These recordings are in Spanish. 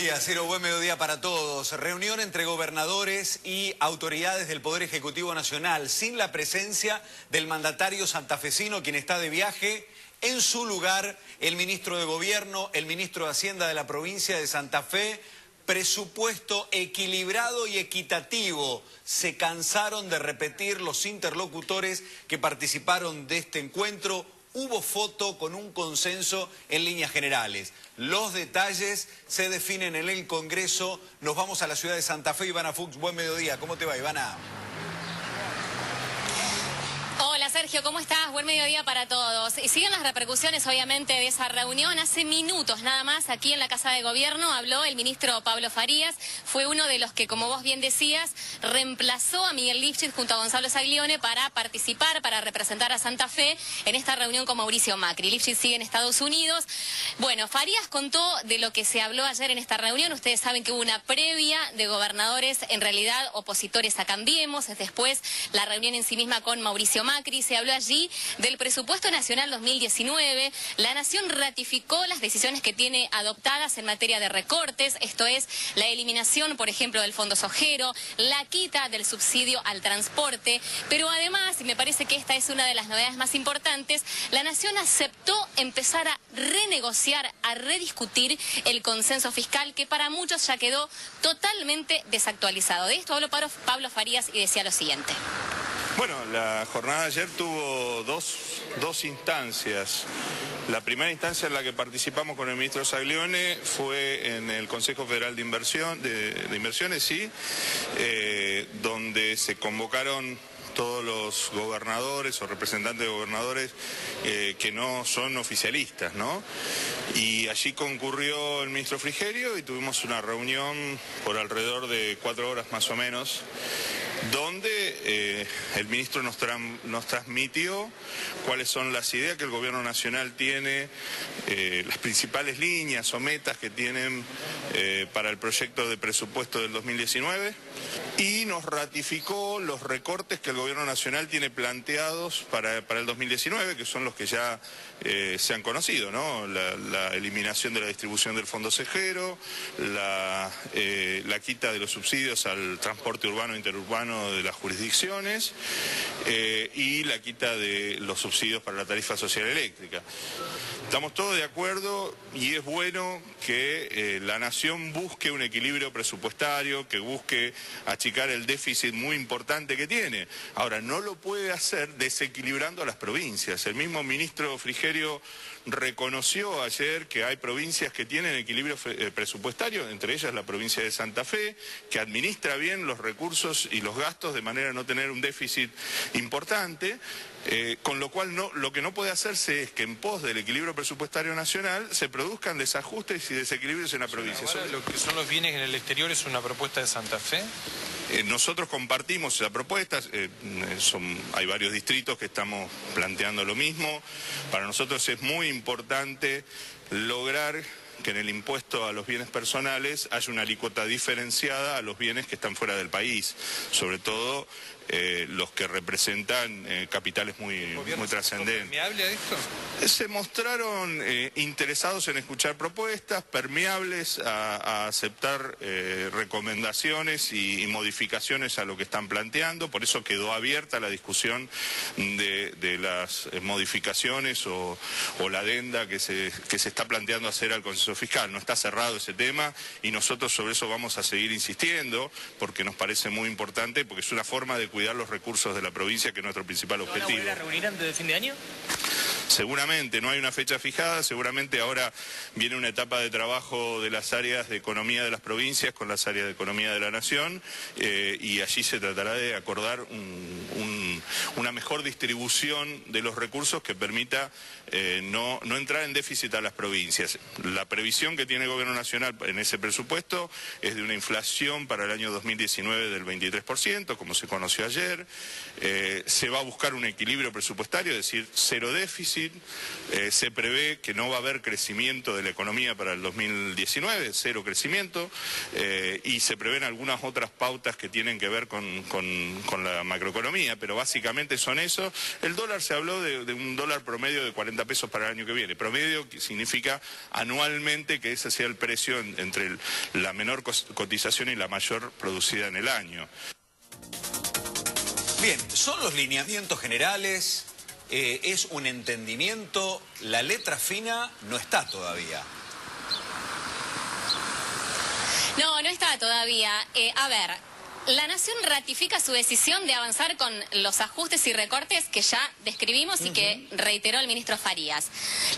Ciro, buen mediodía para todos. Reunión entre gobernadores y autoridades del Poder Ejecutivo Nacional, sin la presencia del mandatario santafesino, quien está de viaje. En su lugar, el ministro de Gobierno, el ministro de Hacienda de la provincia de Santa Fe. Presupuesto equilibrado y equitativo. Se cansaron de repetir los interlocutores que participaron de este encuentro. Hubo foto con un consenso en líneas generales. Los detalles se definen en el Congreso. Nos vamos a la ciudad de Santa Fe. Ivana Fuchs, buen mediodía. ¿Cómo te va, Ivana? Hola Sergio, ¿cómo estás? Buen mediodía para todos. Y siguen las repercusiones obviamente de esa reunión. Hace minutos nada más aquí en la Casa de Gobierno habló el ministro Pablo Farías. Fue uno de los que, como vos bien decías, reemplazó a Miguel Lifchit junto a Gonzalo Zaglione para participar, para representar a Santa Fe en esta reunión con Mauricio Macri. Lifchit sigue en Estados Unidos. Bueno, Farías contó de lo que se habló ayer en esta reunión. Ustedes saben que hubo una previa de gobernadores, en realidad opositores a Cambiemos. Después la reunión en sí misma con Mauricio Macri. Se habló allí del presupuesto nacional 2019. La Nación ratificó las decisiones que tiene adoptadas en materia de recortes, esto es, la eliminación, por ejemplo, del Fondo Sojero, la quita del subsidio al transporte, pero además, y me parece que esta es una de las novedades más importantes, la Nación aceptó empezar a renegociar, a rediscutir el consenso fiscal que para muchos ya quedó totalmente desactualizado. De esto habló Pablo Farías y decía lo siguiente. Bueno, la jornada de ayer tuvo dos instancias. La primera instancia en la que participamos con el ministro Zaglione fue en el Consejo Federal de Inversiones, sí, donde se convocaron todos los gobernadores o representantes de gobernadores que no son oficialistas, ¿no? Y allí concurrió el ministro Frigerio y tuvimos una reunión por alrededor de 4 horas más o menos, donde el ministro nos transmitió cuáles son las ideas que el gobierno nacional tiene, las principales líneas o metas que tienen para el proyecto de presupuesto del 2019 y nos ratificó los recortes que el gobierno nacional tiene planteados para el 2019, que son los que ya se han conocido, ¿no? La eliminación de la distribución del Fondo Sojero, la quita de los subsidios al transporte urbano e interurbano de las jurisdicciones y la quita de los subsidios para la tarifa social eléctrica. Estamos todos de acuerdo y es bueno que la Nación busque un equilibrio presupuestario, que busque achicar el déficit muy importante que tiene. Ahora, no lo puede hacer desequilibrando a las provincias. El mismo ministro Frigerio reconoció ayer que hay provincias que tienen equilibrio presupuestario, entre ellas la provincia de Santa Fe, que administra bien los recursos y los gastos de manera a no tener un déficit importante, con lo cual lo que no puede hacerse es que en pos del equilibrio presupuestario nacional se produzcan desajustes y desequilibrios en la provincia. Ahora, lo que son los bienes en el exterior es una propuesta de Santa Fe. Nosotros compartimos esa propuesta, hay varios distritos que estamos planteando lo mismo. Para nosotros es muy importante lograr que en el impuesto a los bienes personales haya una alícuota diferenciada a los bienes que están fuera del país, sobre todo los que representan capitales muy trascendentes. ¿Permeable a esto? Se mostraron interesados en escuchar propuestas, permeables a aceptar recomendaciones y modificaciones a lo que están planteando, por eso quedó abierta la discusión de las modificaciones o la adenda que se está planteando hacer al Consejo Fiscal. No está cerrado ese tema y nosotros sobre eso vamos a seguir insistiendo porque nos parece muy importante, porque es una forma de cuidar los recursos de la provincia, que es nuestro principal objetivo. ¿Van a volver a reunir antes de fin de año? Seguramente, no hay una fecha fijada, seguramente ahora viene una etapa de trabajo de las áreas de economía de las provincias con las áreas de economía de la nación y allí se tratará de acordar una mejor distribución de los recursos que permita no entrar en déficit a las provincias. La previsión que tiene el Gobierno Nacional en ese presupuesto es de una inflación para el año 2019 del 23%, como se conoció ayer. Se va a buscar un equilibrio presupuestario, es decir, cero déficit. déficit, se prevé que no va a haber crecimiento de la economía para el 2019, cero crecimiento, y se prevén algunas otras pautas que tienen que ver con la macroeconomía, pero básicamente son eso. El dólar, se habló de un dólar promedio de 40 pesos para el año que viene. Promedio que significa anualmente que ese sea el precio entre la menor cotización y la mayor producida en el año. Bien, son los lineamientos generales, es un entendimiento, la letra fina no está todavía. No, no está todavía. A ver, la Nación ratifica su decisión de avanzar con los ajustes y recortes que ya describimos y que reiteró el ministro Farías.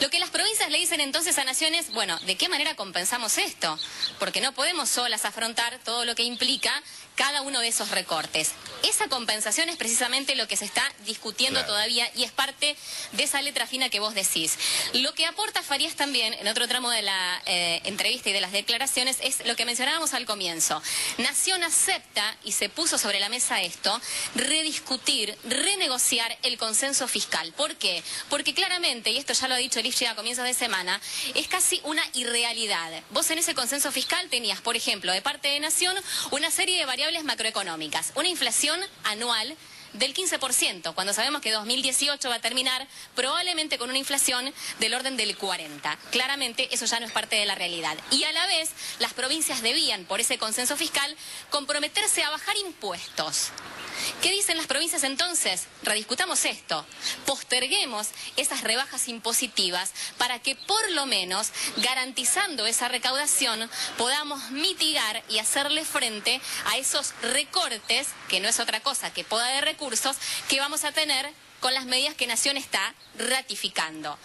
Lo que las provincias le dicen entonces a Nación es, bueno, ¿de qué manera compensamos esto? Porque no podemos solas afrontar todo lo que implica cada uno de esos recortes. Esa compensación es precisamente lo que se está discutiendo todavía y es parte de esa letra fina que vos decís. Lo que aporta Farías también, en otro tramo de la entrevista y de las declaraciones, es lo que mencionábamos al comienzo. Nación acepta, y se puso sobre la mesa esto, rediscutir, renegociar el consenso fiscal. ¿Por qué? Porque claramente, y esto ya lo ha dicho Lifchig a comienzos de semana, es casi una irrealidad. Vos en ese consenso fiscal tenías, por ejemplo, de parte de Nación, una serie de variables macroeconómicas, una inflación anual del 15%, cuando sabemos que 2018 va a terminar probablemente con una inflación del orden del 40%. Claramente eso ya no es parte de la realidad. Y a la vez, las provincias debían, por ese consenso fiscal, comprometerse a bajar impuestos. ¿Qué dicen las provincias entonces? Rediscutamos esto, posterguemos esas rebajas impositivas para que por lo menos, garantizando esa recaudación, podamos mitigar y hacerle frente a esos recortes, que no es otra cosa que poda de recursos, que vamos a tener con las medidas que Nación está ratificando.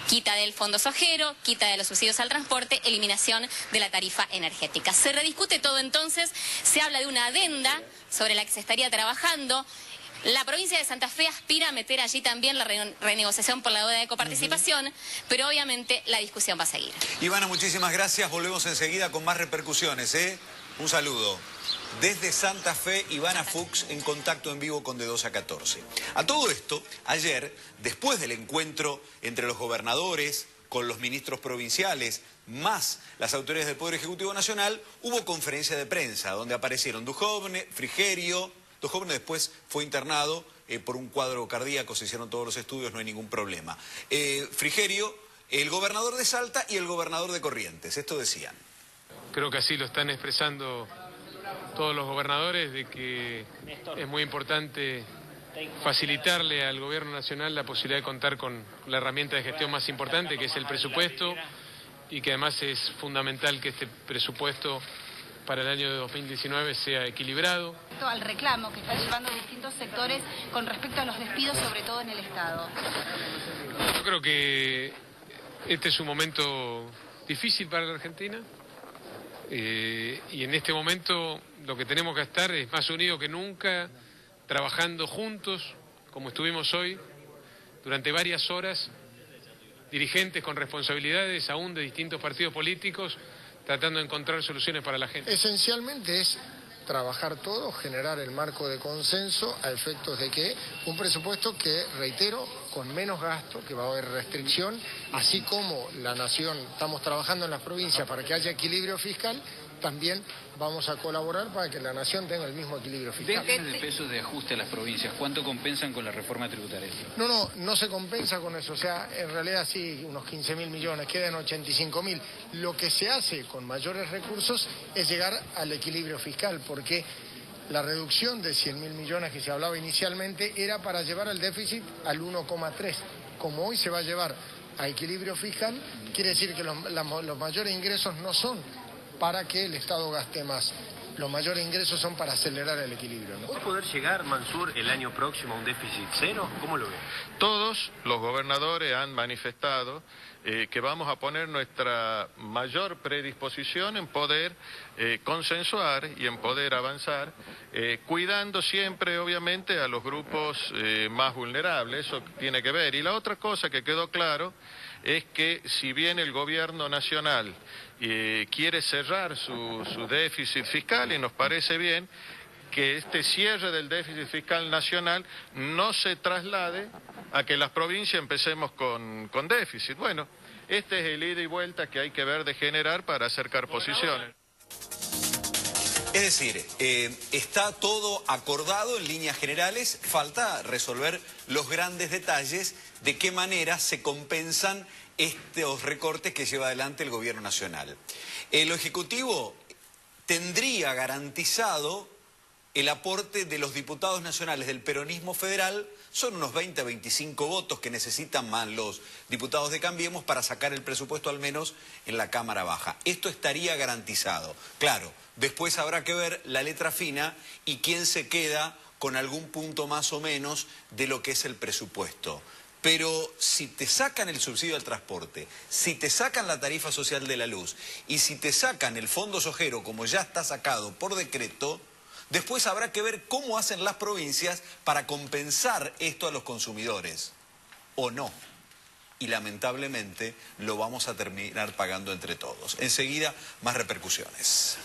Quita del fondo sojero, quita de los subsidios al transporte, eliminación de la tarifa energética. Se rediscute todo entonces, se habla de una adenda sobre la que se estaría trabajando. La provincia de Santa Fe aspira a meter allí también la renegociación por la deuda de coparticipación, pero obviamente la discusión va a seguir. Ivana, muchísimas gracias. Volvemos enseguida con más repercusiones, ¿eh? Un saludo. Desde Santa Fe, Ivana Fuchs en contacto en vivo con de 2 a 14. A todo esto, ayer, después del encuentro entre los gobernadores con los ministros provinciales, más las autoridades del Poder Ejecutivo Nacional, hubo conferencia de prensa donde aparecieron Duhovne, Frigerio. Duhovne después fue internado por un cuadro cardíaco, se hicieron todos los estudios, no hay ningún problema. Frigerio, el gobernador de Salta y el gobernador de Corrientes, esto decían. Creo que así lo están expresando todos los gobernadores, de que es muy importante facilitarle al gobierno nacional la posibilidad de contar con la herramienta de gestión más importante, que es el presupuesto, y que además es fundamental que este presupuesto para el año de 2019 sea equilibrado. Al reclamo que están llevando distintos sectores con respecto a los despidos, sobre todo en el Estado. Yo creo que este es un momento difícil para la Argentina. Y en este momento lo que tenemos que estar es más unidos que nunca, trabajando juntos, como estuvimos hoy, durante varias horas, dirigentes con responsabilidades aún de distintos partidos políticos, tratando de encontrar soluciones para la gente. Esencialmente es trabajar todo, generar el marco de consenso a efectos de que un presupuesto que, reitero, con menos gasto, que va a haber restricción, así como la Nación, estamos trabajando en las provincias para que haya equilibrio fiscal, también vamos a colaborar para que la Nación tenga el mismo equilibrio fiscal. ¿De pesos de ajuste a las provincias? ¿Cuánto compensan con la reforma tributaria? No se compensa con eso, o sea, en realidad sí, unos 15.000 millones, quedan 85.000. Lo que se hace con mayores recursos es llegar al equilibrio fiscal, porque la reducción de 100.000 millones que se hablaba inicialmente era para llevar el déficit al 1,3. Como hoy se va a llevar a equilibrio fiscal, quiere decir que los mayores ingresos no son para que el Estado gaste más. Los mayores ingresos son para acelerar el equilibrio, ¿no? ¿Va a poder llegar, Mansur, el año próximo a un déficit cero? ¿Cómo lo ve? Todos los gobernadores han manifestado que vamos a poner nuestra mayor predisposición en poder consensuar y en poder avanzar, cuidando siempre, obviamente, a los grupos más vulnerables. Eso tiene que ver. Y la otra cosa que quedó claro es que si bien el gobierno nacional quiere cerrar su déficit fiscal, y nos parece bien, que este cierre del déficit fiscal nacional no se traslade a que las provincias empecemos con déficit. Bueno, este es el ida y vuelta que hay que ver de generar para acercar posiciones. Es decir, está todo acordado en líneas generales, falta resolver los grandes detalles de qué manera se compensan estos recortes que lleva adelante el gobierno nacional. El Ejecutivo tendría garantizado el aporte de los diputados nacionales del peronismo federal, son unos 20 a 25 votos que necesitan más los diputados de Cambiemos para sacar el presupuesto al menos en la Cámara Baja. Esto estaría garantizado. Claro, después habrá que ver la letra fina y quién se queda con algún punto más o menos de lo que es el presupuesto. Pero si te sacan el subsidio al transporte, si te sacan la tarifa social de la luz y si te sacan el fondo sojero como ya está sacado por decreto, después habrá que ver cómo hacen las provincias para compensar esto a los consumidores, o no. Y lamentablemente lo vamos a terminar pagando entre todos. Enseguida, más repercusiones.